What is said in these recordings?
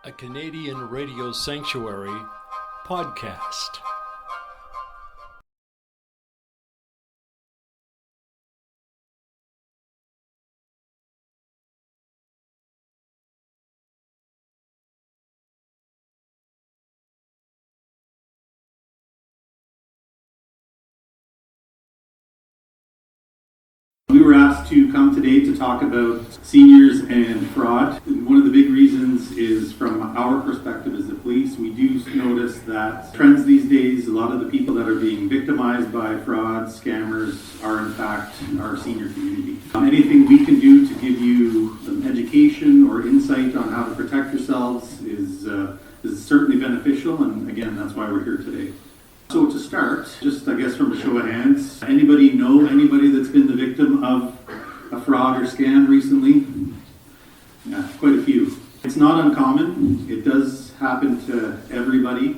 a Canadian radio sanctuary podcast. We were asked to come today to talk about seniors and fraud. And one of the big reasons is from our perspective as the police. We do notice that trends these days, a lot of the people that are being victimized by fraud, scammers, are in fact our senior community. Anything we can do to give you some education or insight on how to protect yourselves is certainly beneficial, and again, that's why we're here today. So to start, just I guess from a show of hands, anybody know anybody that's been the victim of a fraud or scam recently? Yeah, quite a few. It's not uncommon. It does happen to everybody,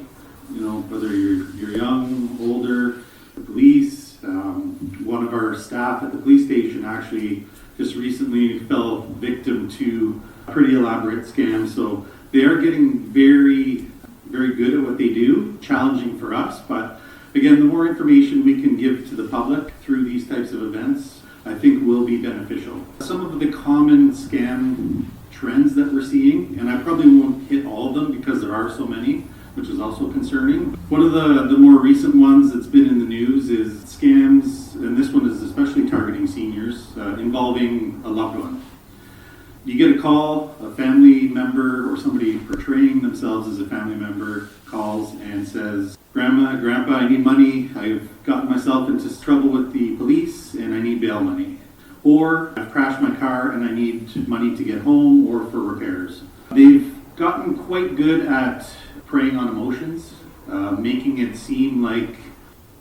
you know, whether you're young, older, the police. One of our staff at the police station actually just recently fell victim to a pretty elaborate scam. So they are getting very good at what they do, challenging for us, but again, the more information we can give to the public through these types of events, I think will be beneficial. Some of the common scam trends that we're seeing, and I probably won't hit all of them because there are so many, which is also concerning. One of the more recent ones that's been in the news is scams, and this one is especially targeting seniors, involving a loved one. You get a call, a family member or somebody portraying themselves as a family member calls and says, "Grandma, Grandpa, I need money. I've gotten myself into trouble with the police and I need bail money." Or, "I've crashed my car and I need money to get home or for repairs." They've gotten quite good at preying on emotions, making it seem like,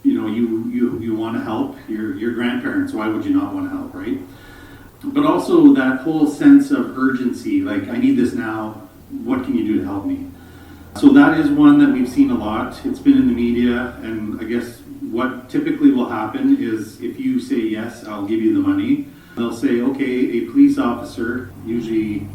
you know, you want to help. Your grandparents, why would you not want to help, right? But also that whole sense of urgency, like, I need this now, what can you do to help me? So that is one that we've seen a lot. It's been in the media, and I guess what typically will happen is if you say, "Yes, I'll give you the money," they'll say, "Okay, a police officer," usually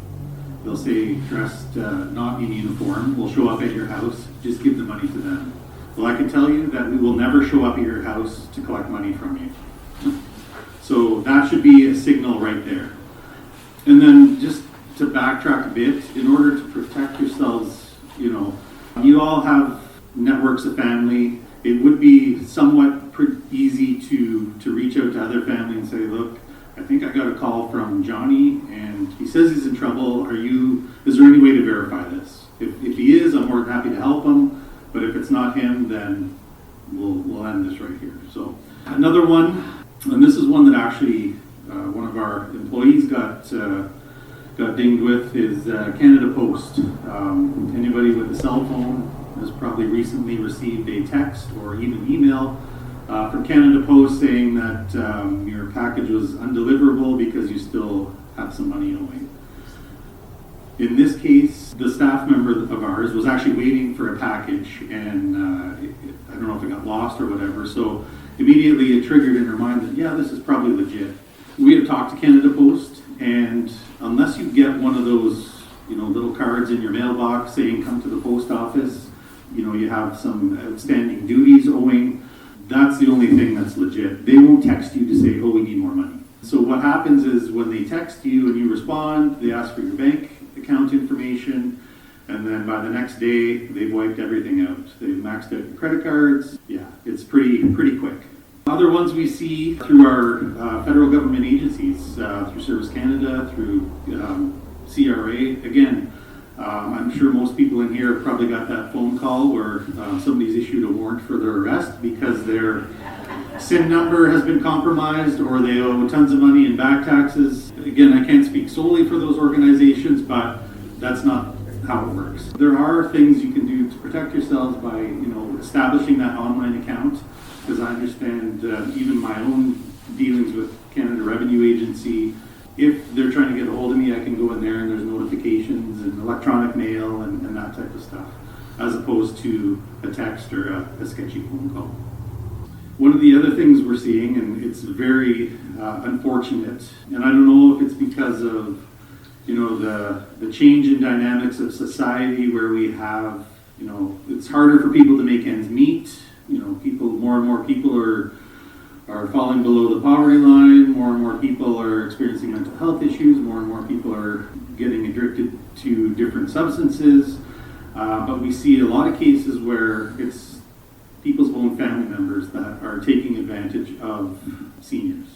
they'll say dressed not in uniform, "will show up at your house, just give the money to them." Well, I can tell you that we will never show up at your house to collect money from you. So that should be a signal right there. And then just to backtrack a bit, in order to protect yourselves, you know, you all have networks of family. It would be somewhat easy to reach out to other family and say, "Look, I think I got a call from Johnny and he says he's in trouble. Is there any way to verify this? If he is, I'm more than happy to help him. But if it's not him, then we'll end this right here." So another one, and this is one that actually one of our employees got dinged with, is Canada Post. Anybody with a cell phone has probably recently received a text or even email from Canada Post saying that your package was undeliverable because you still have some money owing. In this case, the staff member of ours was actually waiting for a package, and I don't know if it got lost or whatever, so immediately it triggered in her mind that, yeah, this is probably legit. We had talked to Canada Post, and unless you get one of those, you know, little cards in your mailbox saying come to the post office, you know, you have some outstanding duties owing, that's the only thing that's legit. They won't text you to say, "Oh, we need more money." So what happens is when they text you and you respond, they ask for your bank account information, and then by the next day, they've wiped everything out. They've maxed out your credit cards. Yeah, it's pretty quick. Other ones we see through our federal government agencies, through Service Canada, through CRA. Again, I'm sure most people in here have probably got that phone call where somebody's issued a warrant for their arrest because their SIN number has been compromised or they owe tons of money in back taxes. Again, I can't speak solely for those organizations, but that's not how it works. There are things you can do to protect yourselves by, you know, establishing that online account, because I understand even my own dealings with Canada Revenue Agency, if they're trying to get a hold of me, I can go in there and there's notifications and electronic mail and that type of stuff, as opposed to a text or a sketchy phone call. One of the other things we're seeing, and it's very unfortunate, and I don't know if it's because of, the change in dynamics of society where we have, it's harder for people to make ends meet. More and more people are falling below the poverty line. More and more people are experiencing mental health issues. More and more people are getting addicted to different substances. But we see a lot of cases where it's people's own family members that are taking advantage of seniors.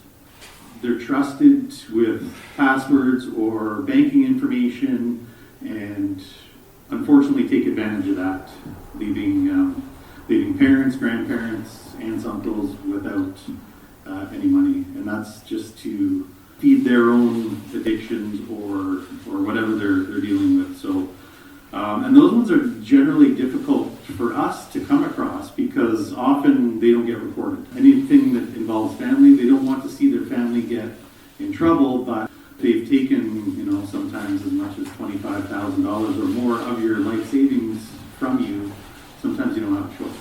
They're trusted with passwords or banking information and unfortunately take advantage of that, leaving parents, grandparents, aunts, uncles without any money. And that's just to feed their own addictions or whatever they're dealing with. So, and those ones are generally difficult for us to come across because often they don't get reported. Anything that involves family, they don't want to see their family get in trouble, but they've taken, sometimes as much as $25,000 or more of your life savings from you. Sometimes you don't have a choice.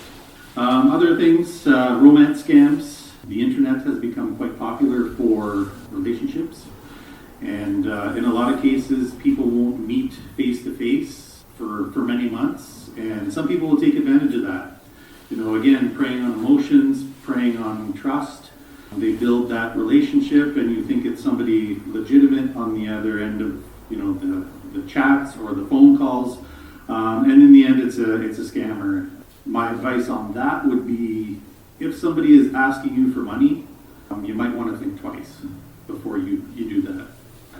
Other things, romance scams. The internet has become quite popular for relationships. And in a lot of cases, people won't meet face-to-face for many months. And some people will take advantage of that. Again, preying on emotions, preying on trust. They build that relationship and you think it's somebody legitimate on the other end of, the chats or the phone calls. And in the end, it's a scammer. My advice on that would be, if somebody is asking you for money, you might want to think twice before you do that.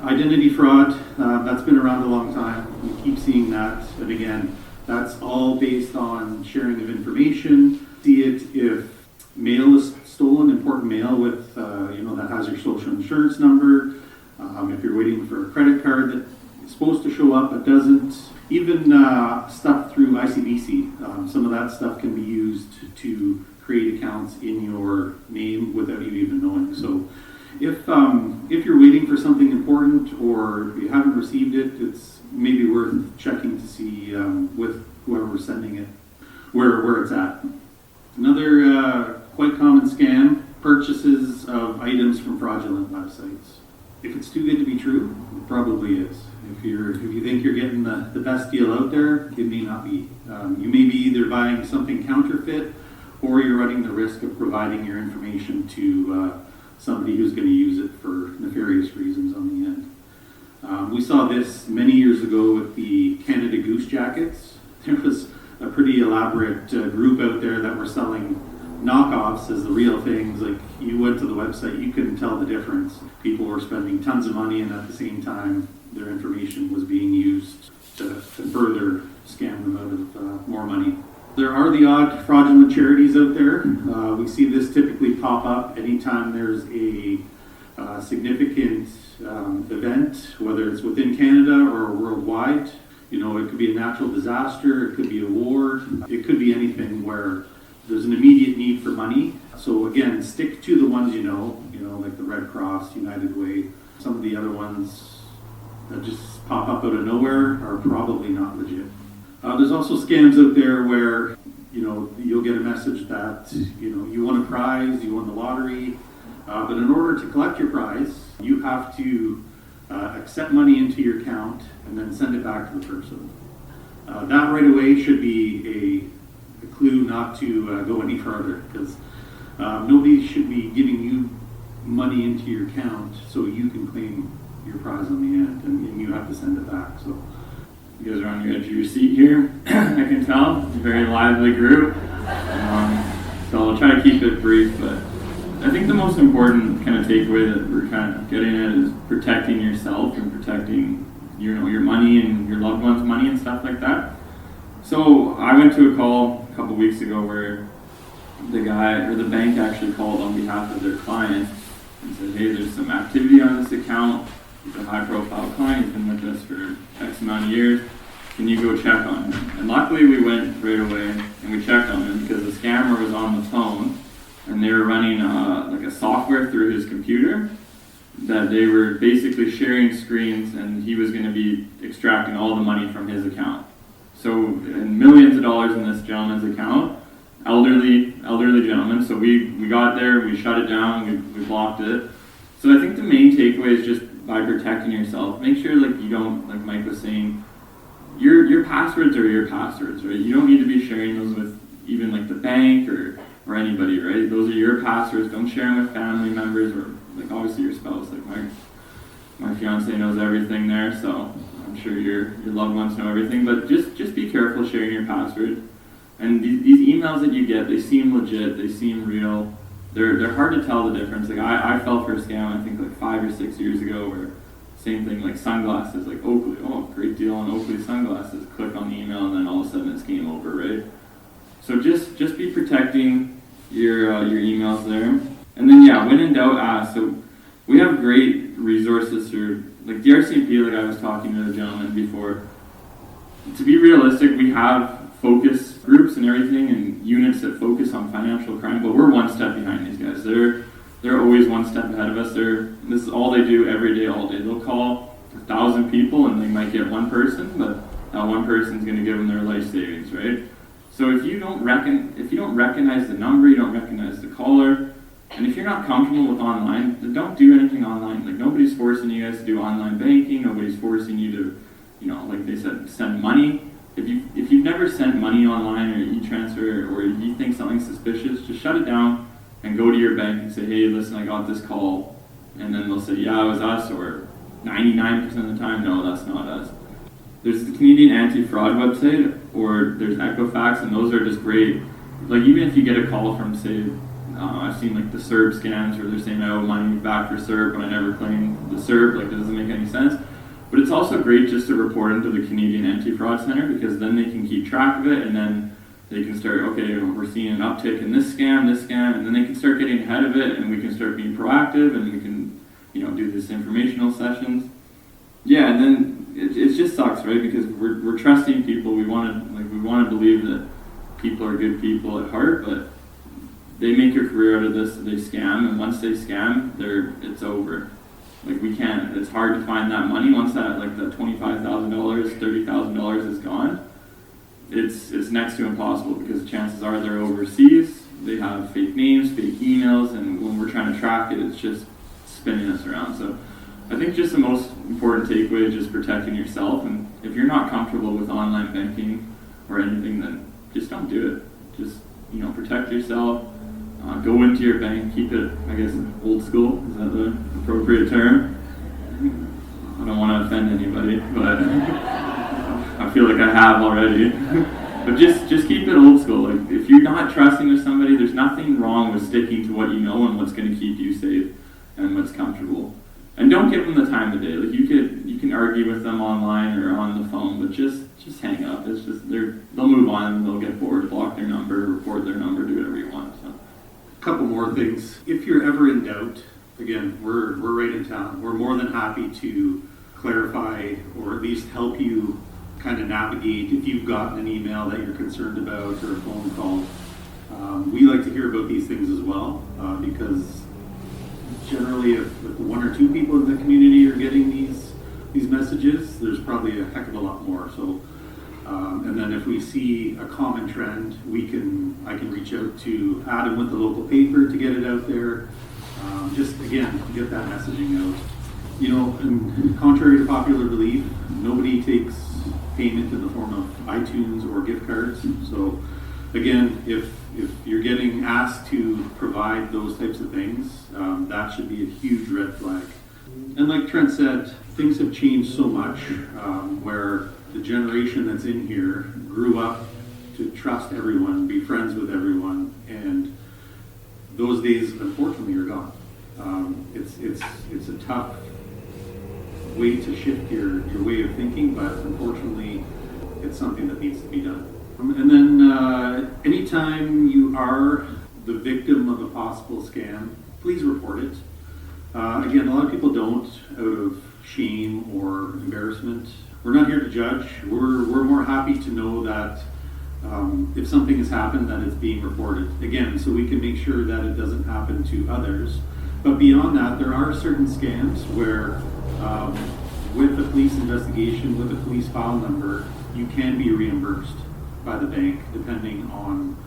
Identity fraud, that's been around a long time. We keep seeing that. And again, that's all based on sharing of information. See it if mail is stolen, important mail with, that has your social insurance number. If you're waiting for a credit card that is supposed to show up but doesn't. Even stuff through ICBC, some of that stuff can be used to create accounts in your name without you even knowing. So if you're waiting for something important or you haven't received it, it's maybe worth checking to see with whoever's sending it where it's at. Another quite common scam, purchases of items from fraudulent websites. If it's too good to be true, it probably is. If you think you're getting the best deal out there, it may not be. You may be either buying something counterfeit or you're running the risk of providing your information to somebody who's going to use it for nefarious reasons on the end. We saw this many years ago with the Canada Goose jackets. There was a pretty elaborate group out there that were selling knockoffs as the real things. Like, you went to the website, you couldn't tell the difference. People were spending tons of money and at the same time their information was being used to further scam them out of more money. There are the odd fraudulent charities out there. We see this typically pop up anytime there's a significant event, whether it's within Canada or worldwide. It could be a natural disaster, it could be a war, it could be anything where there's an immediate need for money. So again, stick to the ones like the Red Cross, United Way. Some of the other ones that just pop up out of nowhere are probably not legit. There's also scams out there where, you'll get a message that, you won a prize, you won the lottery, but in order to collect your prize, you have to accept money into your account and then send it back to the person. That right away should be a clue not to go any further, because nobody should be giving you money into your account so you can claim your prize on the end, and you have to send it back. So you guys are on your edge of your seat here. I can tell. It's a very lively group. So I'll try to keep it brief, but I think the most important kind of takeaway that we're kind of getting at is protecting yourself and protecting your money and your loved ones' money and stuff like that. So I went to a call a couple weeks ago where the bank actually called on behalf of their client and said, hey, there's some activity on this account. He's a high-profile client. He's been with us for X amount of years. Can you go check on him? And luckily we went right away and we checked on him because the scammer was on the phone and they were running a software through his computer that they were basically sharing screens, and he was going to be extracting all the money from his account. So, and millions of dollars in this gentleman's account, elderly gentleman. So we got there, we shut it down, we blocked it. So I think the main takeaway is just by protecting yourself, make sure like you don't, like Mike was saying, your passwords are your passwords, right? You don't need to be sharing those with even like the bank or anybody, right? Those are your passwords. Don't share them with family members or like obviously your spouse. Like my fiance knows everything there, so I'm sure your loved ones know everything. But just be careful sharing your password. And these emails that you get, they seem legit, they seem real. They're hard to tell the difference. Like I fell for a scam I think like 5 or 6 years ago where same thing, like sunglasses, like Oakley, oh great deal on Oakley sunglasses. Click on the email and then all of a sudden it's game over, right? So just be protecting your emails there. And then yeah, when in doubt, ask. So we have great resources through like the RCMP, like I was talking to the gentleman before. To be realistic, we have focus groups and everything and units that focus on financial crime, but we're one step behind these guys. They're always one step ahead of us. This is all they do every day, all day. They'll call 1,000 people and they might get one person, but that one person's going to give them their life savings, right? So if you don't recognize the number, you don't recognize the caller, and if you're not comfortable with online, then don't do anything online. Like nobody's forcing you guys to do online banking. Nobody's forcing you to, like they said, send money. If you've never sent money online or e-transfer or you think something's suspicious, just shut it down and go to your bank and say, hey, listen, I got this call. And then they'll say, yeah, it was us, or 99% of the time, no, that's not us. There's the Canadian Anti-Fraud website, or there's Equifax, and those are just great. Like even if you get a call from, say, I've seen like the CERB scams where they're saying I owe money back for CERB when I never claimed the CERB, like it doesn't make any sense. But it's also great just to report them to the Canadian Anti-Fraud Center because then they can keep track of it and then they can start, okay, we're seeing an uptick in this scam, and then they can start getting ahead of it and we can start being proactive and we can, do this informational sessions. Yeah, and then it just sucks, right? Because we're trusting people. We want to believe that people are good people at heart, but they make a career out of this. They scam, and once they scam, it's over. Like we can't. It's hard to find that money once that like the $25,000, $30,000 is gone. It's next to impossible because chances are they're overseas. They have fake names, fake emails, and when we're trying to track it, it's just spinning us around. So I think just the most important takeaway is just protecting yourself. And if you're not comfortable with online banking or anything, then just don't do it. Just protect yourself. Go into your bank, keep it, I guess, old school. Is that the appropriate term? I don't want to offend anybody, but I feel like I have already. But just keep it old school. Like if you're not trusting with somebody, there's nothing wrong with sticking to what you know and what's going to keep you safe and what's comfortable. And don't give them the time of day. Like you can argue with them online or on the phone, but just hang up. It's just they'll move on, they'll get bored, block their number, report their number, do whatever you want. So. Couple more things. If you're ever in doubt, again, we're right in town. We're more than happy to clarify or at least help you kind of navigate if you've gotten an email that you're concerned about or a phone call. We like to hear about these things as well because generally if one or two people in the community are getting these messages, there's probably a heck of a lot more. So and then if we see a common trend, I can reach out to Adam with the local paper to get it out there. Just again, get that messaging out. And contrary to popular belief, nobody takes payment in the form of iTunes or gift cards. So again, if you're getting asked to provide those types of things, that should be a huge red flag. And like Trent said, things have changed so much where the generation that's in here grew up to trust everyone, be friends with everyone, and those days unfortunately are gone. It's a tough way to shift your way of thinking, but unfortunately it's something that needs to be done. And then anytime you are the victim of a possible scam, please report it. Again, a lot of people don't out of shame or embarrassment. We're not here to judge. We're more happy to know that if something has happened, that it's being reported. Again, so we can make sure that it doesn't happen to others. But beyond that, there are certain scams where with a police investigation, with a police file number, you can be reimbursed by the bank depending on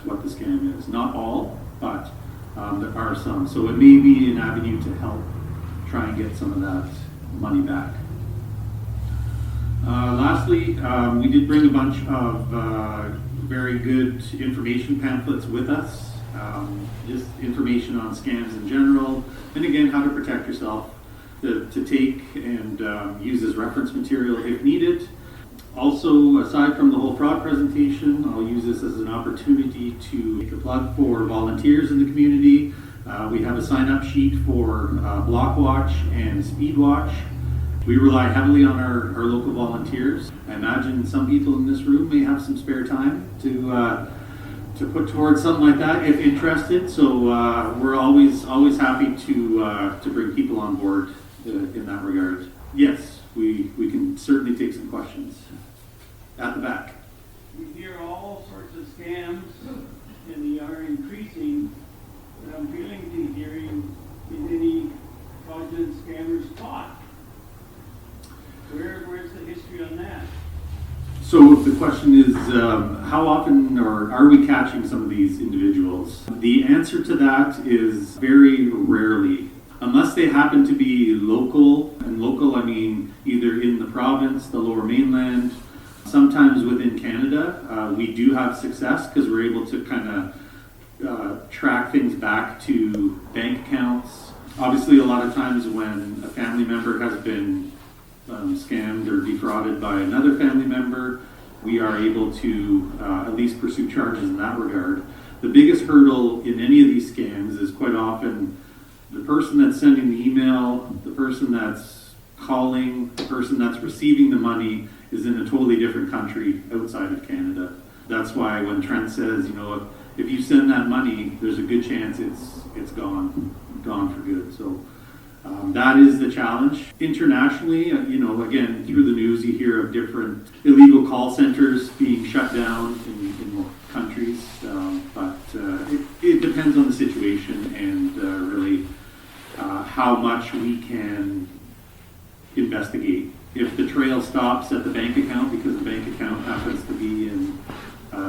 what the scam is. Not all, but there are some. So it may be an avenue to help try and get some of that money back. Lastly, we did bring a bunch of very good information pamphlets with us. Just information on scams in general, and again, how to protect yourself, to take and use as reference material if needed. Also, aside from the whole fraud presentation, I'll use this as an opportunity to make a plug for volunteers in the community. We have a sign-up sheet for Block Watch and Speed Watch. We rely heavily on our local volunteers. I imagine some people in this room may have some spare time to put towards something like that if interested. So we're always happy to bring people on board in that regard. Yes, we can certainly take some questions. At the back. We hear all sorts of scams, and they are increasing. But I'm feeling to hearing, is any fraudulent scammers caught? Where's the history on that? So the question is, how often are we catching some of these individuals? The answer to that is very rarely, unless they happen to be local, and local I mean either in the province, the Lower Mainland, sometimes within Canada. We do have success because we're able to kind of track things back to bank accounts. Obviously, a lot of times when a family member has been scammed or defrauded by another family member, we are able to at least pursue charges in that regard. The biggest hurdle in any of these scams is quite often the person that's sending the email, the person that's calling, the person that's receiving the money is in a totally different country outside of Canada. That's why when Trent says, if you send that money, there's a good chance it's gone for good. So that is the challenge. Internationally, again, through the news you hear of different illegal call centers being shut down in countries, but it depends on the situation and really how much we can investigate. If the trail stops at the bank account because the bank account happens to be in,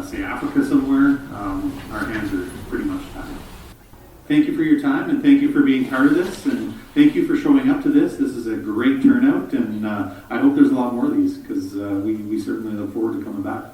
say, Africa somewhere, our hands are pretty much tied. Thank you for your time, and thank you for being part of this, and thank you for showing up to this. This is a great turnout, and I hope there's a lot more of these because we certainly look forward to coming back.